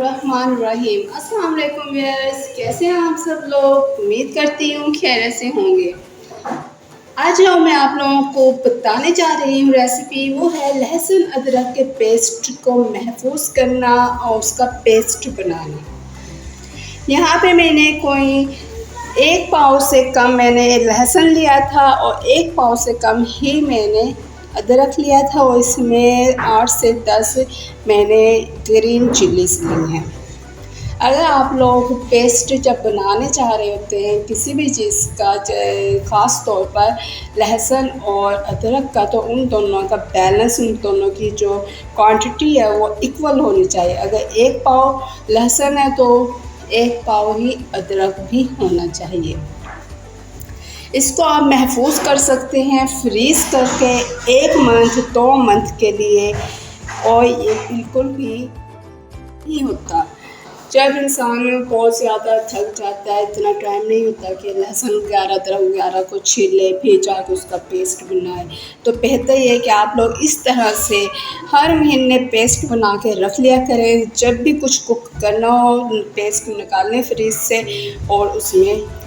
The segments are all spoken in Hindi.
बिस्मिल्लाहिर्रहमानिर्रहीम। अस्सलाम वालेकुम व्यूअर्स, कैसे हैं आप सब लोग। उम्मीद करती हूँ खैरियत से होंगे। आज जो मैं आप लोगों को बताने जा रही हूँ रेसिपी, वो है लहसुन अदरक के पेस्ट को महफूज करना और उसका पेस्ट बनाना। यहाँ पे मैंने कोई 1 पाव से कम मैंने लहसुन लिया था और 1 पाव से कम ही मैंने अदरक लिया था और इसमें 8 से 10 मैंने ग्रीन चिलीज ली हैं। अगर आप लोग पेस्ट जब बनाने चाह रहे होते हैं किसी भी चीज़ का, ख़ास तौर पर लहसुन और अदरक का, तो उन दोनों का बैलेंस, उन दोनों की जो क्वांटिटी है वो इक्वल होनी चाहिए। अगर 1 पाव लहसुन है तो 1 पाव ही अदरक भी होना चाहिए। इसको आप महफूज कर सकते हैं फ्रीज़ करके 1 मंथ 2 मंथ के लिए, और ये बिल्कुल भी नहीं होता। जब इंसान बहुत ज़्यादा थक जाता है, इतना टाइम नहीं होता कि लहसुन वगैरह अदरक वगैरह को छीले फिर जाके उसका पेस्ट बनाए, तो बेहतर ये है कि आप लोग इस तरह से हर महीने पेस्ट बना के रख लिया करें। जब भी कुछ कुक करना हो पेस्ट निकालें फ्रीज से और उसमें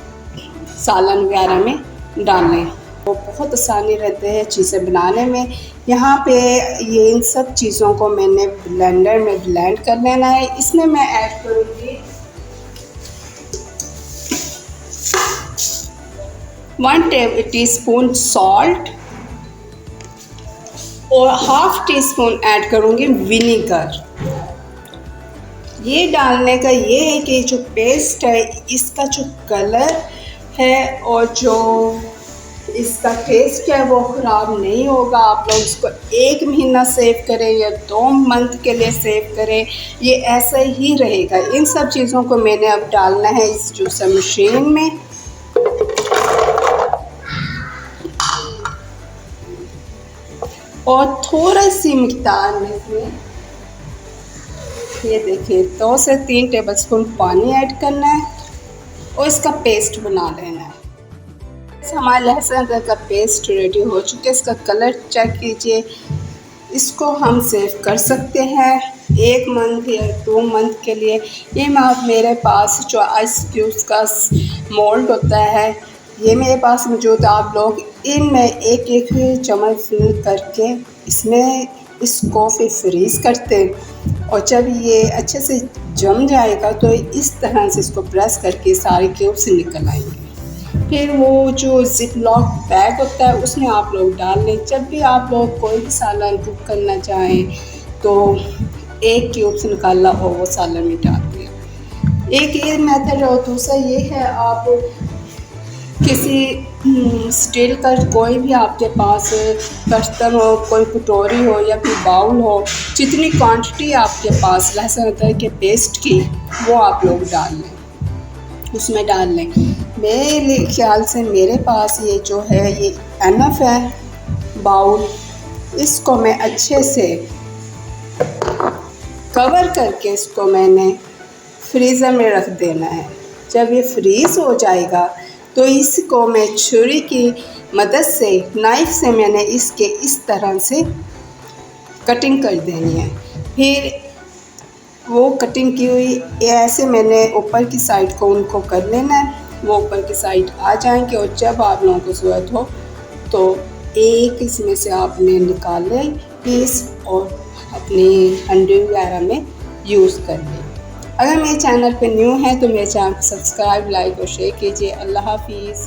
सालन वगैरह में डालें, वो बहुत आसानी रहते हैं चीज़ें बनाने में। यहाँ पे ये इन सब चीज़ों को मैंने ब्लेंडर में ब्लेंड कर लेना है। इसमें मैं ऐड करूँगी 1 टीस्पून सॉल्ट और ½ टीस्पून ऐड करूँगी विनीगर। ये डालने का ये है कि जो पेस्ट है इसका जो कलर है और जो इसका टेस्ट है वो ख़राब नहीं होगा। आप लोग इसको 1 महीना सेव करें या 2 मंथ के लिए सेव करें, ये ऐसा ही रहेगा। इन सब चीज़ों को मैंने अब डालना है इस जूसर मशीन में। और थोड़ा सी मिक़दार में ये देखिए 2 से 3 टेबलस्पून पानी ऐड करना है और इसका पेस्ट बना लेना है। हमारा लहसुन अदरक का पेस्ट रेडी हो चुका है। इसका कलर चेक कीजिए। इसको हम सेव कर सकते हैं 1 मंथ या 2 मंथ के लिए। ये मेरे पास जो आइस क्यूब्स का मोल्ड होता है ये मेरे पास मौजूद है। आप लोग इनमें एक चम्मच फिल करके इसमें इसको फिर फ्रीज़ करते हैं, और जब ये अच्छे से जम जाएगा तो इस तरह से इसको प्रेस करके सारे क्यूब्स निकल आएंगे। फिर वो जो ज़िप लॉक बैग होता है उसमें आप लोग डाल लें। जब भी आप लोग कोई भी सालन कुक करना चाहें तो 1 क्यूब से निकाला और वो सालन में डाल दें। एक ये मेथड है। और दूसरा ये है, आप किसी स्टील का कोई भी आपके पास बर्तन हो, कोई कटोरी हो या फिर बाउल हो, जितनी क्वांटिटी आपके पास लहसुन अदरक के पेस्ट की वो आप लोग डाल लें, उसमें डाल लें। मेरे ख्याल से मेरे पास ये जो है ये एनफ है बाउल। इसको मैं अच्छे से कवर करके इसको मैंने फ्रीज़र में रख देना है। जब ये फ्रीज़ हो जाएगा तो इसको मैं छुरी की मदद से, नाइफ़ से मैंने इसके इस तरह से कटिंग कर देनी है। फिर वो कटिंग की हुई ऐसे मैंने ऊपर की साइड को उनको कर लेना है। वो ऊपर की साइड आ जाएंगे और जब आप लोगों को ज़रूरत हो तो एक इसमें से आपने निकाले पीस और अपनी हंडी वगैरह में यूज़ कर लें। अगर मेरे चैनल पे न्यू है तो मेरे चैनल को सब्सक्राइब, लाइक और शेयर कीजिए। अल्लाह हाफिज़।